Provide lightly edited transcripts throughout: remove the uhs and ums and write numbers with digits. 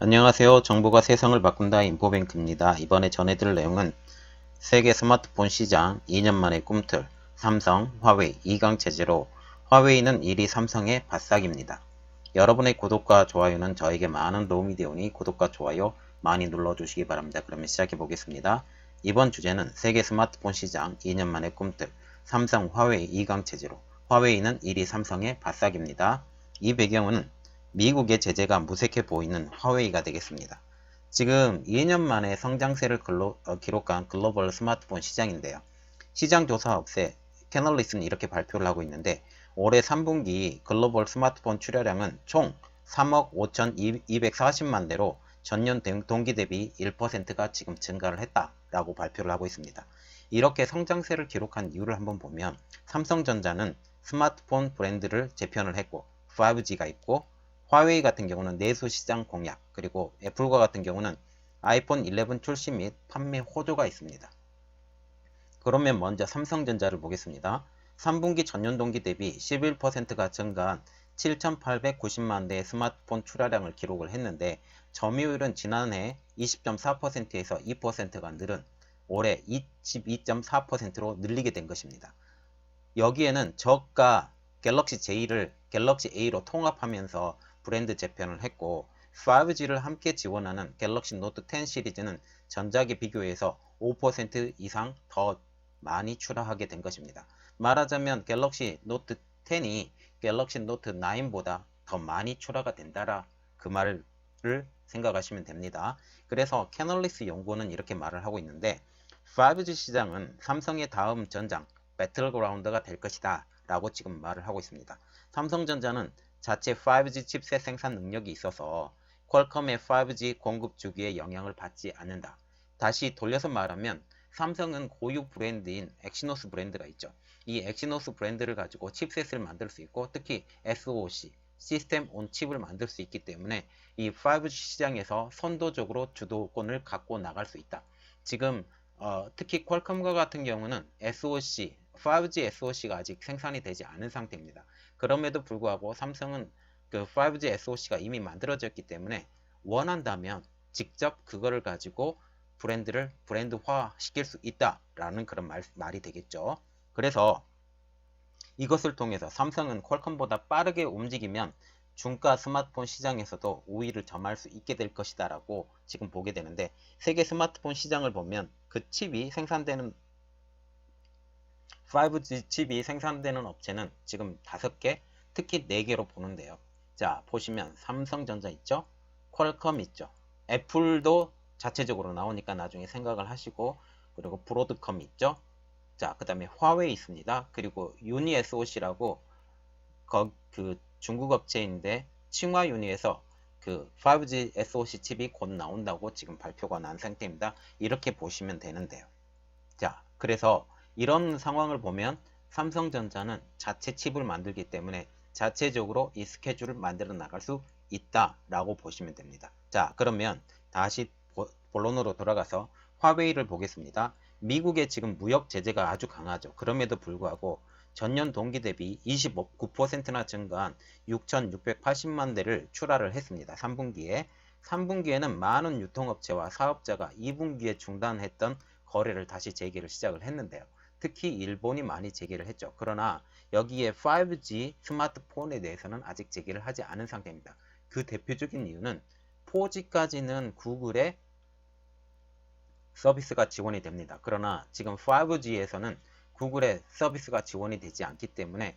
안녕하세요. 정보가 세상을 바꾼다 인포뱅크입니다. 이번에 전해드릴 내용은 세계 스마트폰 시장 2년 만의 꿈틀, 삼성, 화웨이 2강 체제로 화웨이는 1위 삼성의 바싹입니다. 여러분의 구독과 좋아요는 저에게 많은 도움이 되오니 구독과 좋아요 많이 눌러주시기 바랍니다. 그러면 시작해 보겠습니다. 이번 주제는 세계 스마트폰 시장 2년 만의 꿈틀, 삼성, 화웨이 2강 체제로 화웨이는 1위 삼성의 바싹입니다. 이 배경은 미국의 제재가 무색해 보이는 화웨이가 되겠습니다. 지금 2년 만에 성장세를 기록한 글로벌 스마트폰 시장인데요. 시장 조사 업체 캐널리스는 이렇게 발표를 하고 있는데 올해 3분기 글로벌 스마트폰 출하량은 총 3억 5,240만 대로 전년 동기 대비 1%가 지금 증가를 했다라고 발표를 하고 있습니다. 이렇게 성장세를 기록한 이유를 한번 보면 삼성전자는 스마트폰 브랜드를 재편을 했고 5G가 있고 화웨이 같은 경우는 내수 시장 공략, 그리고 애플과 같은 경우는 아이폰 11 출시 및 판매 호조가 있습니다. 그러면 먼저 삼성전자를 보겠습니다. 3분기 전년 동기 대비 11%가 증가한 7,890만 대의 스마트폰 출하량을 기록을 했는데 점유율은 지난해 20.4%에서 2%가 늘은 올해 22.4%로 늘리게 된 것입니다. 여기에는 저가 갤럭시 J를 갤럭시 A로 통합하면서 브랜드 재편을 했고 5G를 함께 지원하는 갤럭시 노트 10 시리즈는 전작에 비교해서 5% 이상 더 많이 출하하게 된 것입니다. 말하자면 갤럭시 노트 10이 갤럭시 노트 9보다 더 많이 출하가 된다라 그 말을 생각하시면 됩니다. 그래서 캐널리스 연구는 이렇게 말을 하고 있는데 5G 시장은 삼성의 다음 전장 배틀그라운드가 될 것이다 라고 지금 말을 하고 있습니다. 삼성전자는 자체 5G 칩셋 생산 능력이 있어서 퀄컴의 5G 공급 주기에 영향을 받지 않는다. 다시 돌려서 말하면 삼성은 고유 브랜드인 엑시노스 브랜드가 있죠. 이 엑시노스 브랜드를 가지고 칩셋을 만들 수 있고 특히 SoC, 시스템 온 칩을 만들 수 있기 때문에 이 5G 시장에서 선도적으로 주도권을 갖고 나갈 수 있다. 지금 특히 퀄컴과 같은 경우는 SoC, 5G SoC가 아직 생산이 되지 않은 상태입니다. 그럼에도 불구하고 삼성은 그 5G SoC가 이미 만들어졌기 때문에 원한다면 직접 그거를 가지고 브랜드화 시킬 수 있다라는 그런 말이 되겠죠. 그래서 이것을 통해서 삼성은 퀄컴보다 빠르게 움직이면 중가 스마트폰 시장에서도 우위를 점할 수 있게 될 것이다 라고 지금 보게 되는데 세계 스마트폰 시장을 보면 그 칩이 생산되는 5G 칩이 생산되는 업체는 지금 5개, 특히 4개로 보는데요. 자, 보시면 삼성전자 있죠? 퀄컴 있죠? 애플도 자체적으로 나오니까 나중에 생각을 하시고, 그리고 브로드컴 있죠? 자, 그 다음에 화웨이 있습니다. 그리고 유니 SOC라고 그 중국 업체인데 칭화유니에서 그 5G SOC 칩이 곧 나온다고 지금 발표가 난 상태입니다. 이렇게 보시면 되는데요. 자, 그래서 이런 상황을 보면 삼성전자는 자체 칩을 만들기 때문에 자체적으로 이 스케줄을 만들어 나갈 수 있다라고 보시면 됩니다. 자, 그러면 다시 본론으로 돌아가서 화웨이를 보겠습니다. 미국의 지금 무역 제재가 아주 강하죠. 그럼에도 불구하고 전년 동기 대비 29%나 증가한 6,680만 대를 출하를 했습니다. 3분기에는 많은 유통업체와 사업자가 2분기에 중단했던 거래를 다시 재개를 시작을 했는데요. 특히 일본이 많이 재개를 했죠. 그러나 여기에 5G 스마트폰에 대해서는 아직 재개를 하지 않은 상태입니다. 그 대표적인 이유는 4G까지는 구글의 서비스가 지원이 됩니다. 그러나 지금 5G에서는 구글의 서비스가 지원이 되지 않기 때문에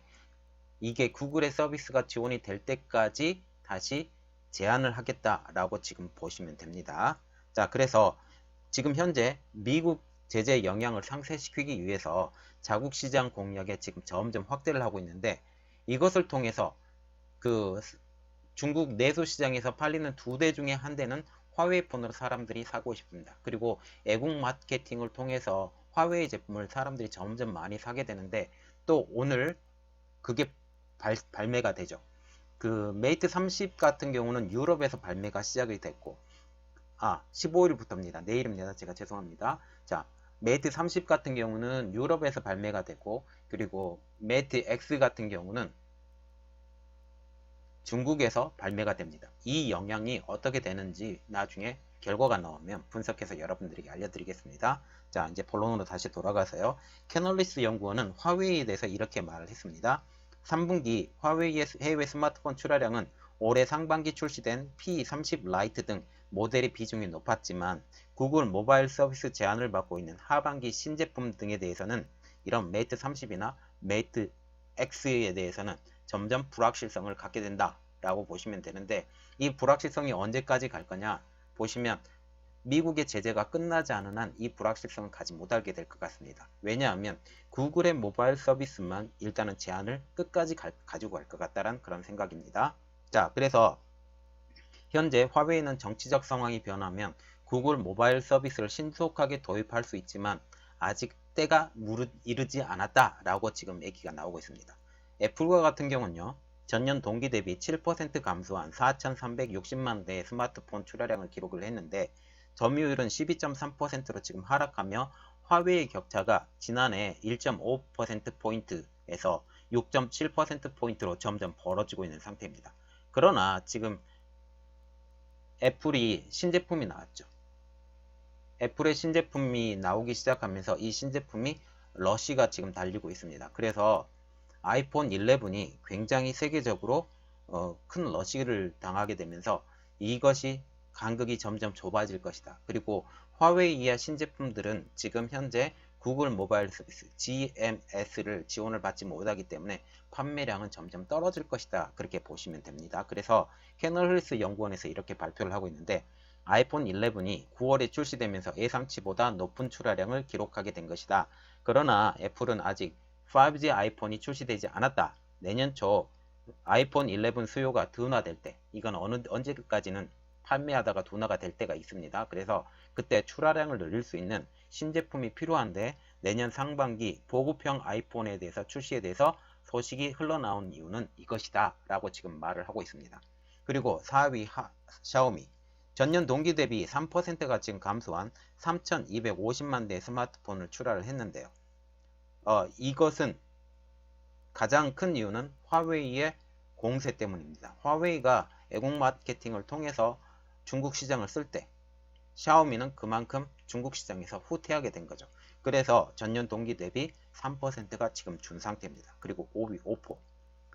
이게 구글의 서비스가 지원이 될 때까지 다시 제한을 하겠다라고 지금 보시면 됩니다. 자, 그래서 지금 현재 미국 제재 영향을 상쇄시키기 위해서 자국 시장 공략에 지금 점점 확대를 하고 있는데 이것을 통해서 그 중국 내수 시장에서 팔리는 2대 중에 한 대는 화웨이 폰으로 사람들이 사고 싶습니다. 그리고 애국 마케팅을 통해서 화웨이 제품을 사람들이 점점 많이 사게 되는데 또 오늘 그게 발매가 되죠. 그 메이트 30 같은 경우는 유럽에서 발매가 시작이 됐고 15일부터입니다. 내일입니다. 제가 죄송합니다. 자, 메이트 30 같은 경우는 유럽에서 발매가 됐고 그리고 메이트 X 같은 경우는 중국에서 발매가 됩니다. 이 영향이 어떻게 되는지 나중에 결과가 나오면 분석해서 여러분들에게 알려드리겠습니다. 자, 이제 본론으로 다시 돌아가서요. 캐널리스 연구원은 화웨이에 대해서 이렇게 말을 했습니다. 3분기 화웨이의 해외 스마트폰 출하량은 올해 상반기 출시된 P30 라이트 등 모델의 비중이 높았지만 구글 모바일 서비스 제한을 받고 있는 하반기 신제품 등에 대해서는 이런 메이트 30이나 메이트 X에 대해서는 점점 불확실성을 갖게 된다 라고 보시면 되는데, 이 불확실성이 언제까지 갈 거냐 보시면 미국의 제재가 끝나지 않은 한 이 불확실성을 가지 못하게 될 것 같습니다. 왜냐하면 구글의 모바일 서비스만 일단은 제한을 끝까지 가지고 갈 것 같다는 그런 생각입니다. 자, 그래서 현재 화웨이는 정치적 상황이 변하면 구글 모바일 서비스를 신속하게 도입할 수 있지만 아직 때가 이르지 않았다 라고 지금 얘기가 나오고 있습니다. 애플과 같은 경우는요, 전년 동기 대비 7% 감소한 4,360만 대의 스마트폰 출하량을 기록을 했는데 점유율은 12.3%로 지금 하락하며 화웨이의 격차가 지난해 1.5%포인트에서 6.7%포인트로 점점 벌어지고 있는 상태입니다. 그러나 지금 애플이 신제품이 나왔죠. 애플의 신제품이 나오기 시작하면서 이 신제품이 러시가 지금 달리고 있습니다. 그래서 아이폰 11이 굉장히 세계적으로 큰 러시를 당하게 되면서 이것이 간극이 점점 좁아질 것이다. 그리고 화웨이의 신제품들은 지금 현재 구글 모바일 서비스 GMS를 지원을 받지 못하기 때문에 판매량은 점점 떨어질 것이다. 그렇게 보시면 됩니다. 그래서 캐널리스 연구원에서 이렇게 발표를 하고 있는데, 아이폰 11이 9월에 출시되면서 예상치보다 높은 출하량을 기록하게 된 것이다. 그러나 애플은 아직 5G 아이폰이 출시되지 않았다. 내년 초 아이폰 11 수요가 둔화될 때, 이건 언제까지는 판매하다가 둔화가 될 때가 있습니다. 그래서 그때 출하량을 늘릴 수 있는 신제품이 필요한데 내년 상반기 보급형 아이폰에 대해서 출시에 대해서 소식이 흘러나온 이유는 이것이다 라고 지금 말을 하고 있습니다. 그리고 4위 샤오미, 전년 동기 대비 3%가 지금 감소한 3,250만 대의 스마트폰을 출하를 했는데요. 이것은 가장 큰 이유는 화웨이의 공세 때문입니다. 화웨이가 애국 마케팅을 통해서 중국 시장을 쓸 때 샤오미는 그만큼 중국 시장에서 후퇴하게 된 거죠. 그래서 전년 동기 대비 3%가 지금 준 상태입니다. 그리고 5위 오포,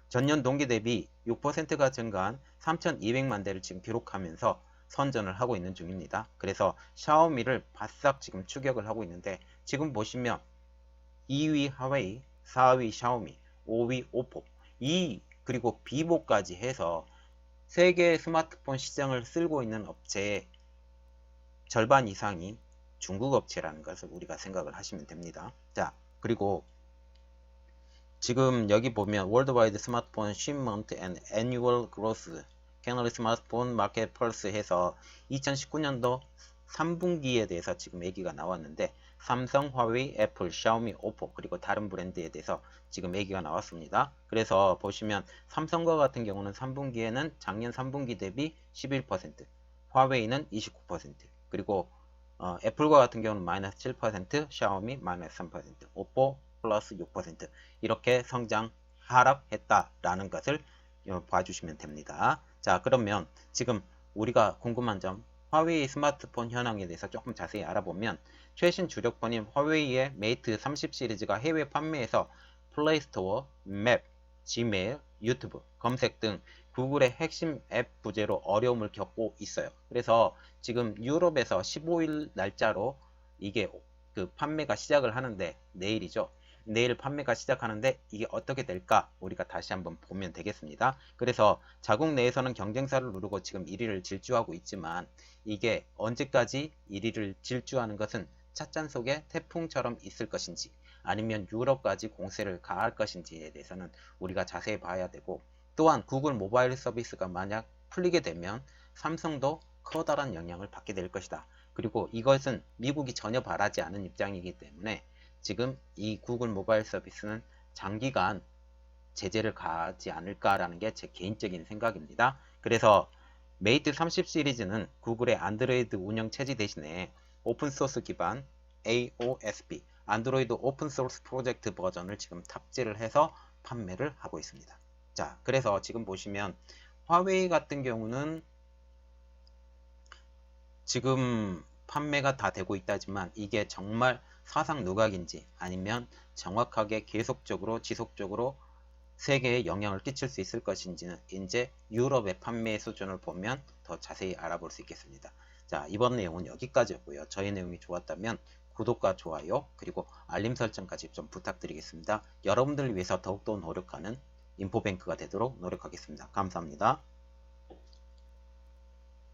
전년 동기 대비 6%가 증가한 3,200만 대를 지금 기록하면서 선전을 하고 있는 중입니다. 그래서 샤오미를 바싹 지금 추격을 하고 있는데, 지금 보시면 2위 화웨이, 4위 샤오미, 5위 오포, 그리고 비보까지 해서 세계 스마트폰 시장을 쓸고 있는 업체의 절반 이상이 중국 업체라는 것을 우리가 생각을 하시면 됩니다. 자, 그리고 지금 여기 보면 월드와이드 스마트폰 shipment and annual growth 캐널리 스마트폰 마켓 펄스 해서 2019년도 3분기에 대해서 지금 얘기가 나왔는데, 삼성, 화웨이, 애플, 샤오미, 오포 그리고 다른 브랜드에 대해서 지금 얘기가 나왔습니다. 그래서 보시면 삼성과 같은 경우는 3분기에는 작년 3분기 대비 11%, 화웨이는 29%, 그리고 애플과 같은 경우는 마이너스 7%, 샤오미 마이너스 3%, 오포 플러스 6% 이렇게 성장 하락했다라는 것을 봐주시면 됩니다. 자, 그러면 지금 우리가 궁금한 점, 화웨이 스마트폰 현황에 대해서 조금 자세히 알아보면, 최신 주력폰인 화웨이의 메이트 30 시리즈가 해외 판매에서 플레이스토어, 맵, 지메일, 유튜브, 검색 등 구글의 핵심 앱 부재로 어려움을 겪고 있어요. 그래서 지금 유럽에서 15일 날짜로 이게 그 판매가 시작을 하는데, 내일이죠. 내일 판매가 시작하는데 이게 어떻게 될까 우리가 다시 한번 보면 되겠습니다. 그래서 자국 내에서는 경쟁사를 누르고 지금 1위를 질주하고 있지만, 이게 언제까지 1위를 질주하는 것은 찻잔 속에 태풍처럼 있을 것인지 아니면 유럽까지 공세를 가할 것인지에 대해서는 우리가 자세히 봐야 되고, 또한 구글 모바일 서비스가 만약 풀리게 되면 삼성도 커다란 영향을 받게 될 것이다. 그리고 이것은 미국이 전혀 바라지 않은 입장이기 때문에 지금 이 구글 모바일 서비스는 장기간 제재를 가하지 않을까라는 게 제 개인적인 생각입니다. 그래서 메이트 30 시리즈는 구글의 안드로이드 운영 체제 대신에 오픈소스 기반 AOSP, 안드로이드 오픈소스 프로젝트 버전을 지금 탑재를 해서 판매를 하고 있습니다. 자, 그래서 지금 보시면 화웨이 같은 경우는 지금 판매가 다 되고 있다지만 이게 정말 사상 누각인지 아니면 정확하게 계속적으로 지속적으로 세계에 영향을 끼칠 수 있을 것인지는 이제 유럽의 판매 수준을 보면 더 자세히 알아볼 수 있겠습니다. 자, 이번 내용은 여기까지였고요. 저희 내용이 좋았다면 구독과 좋아요 그리고 알림 설정까지 좀 부탁드리겠습니다. 여러분들을 위해서 더욱더 노력하는 인포뱅크가 되도록 노력하겠습니다. 감사합니다.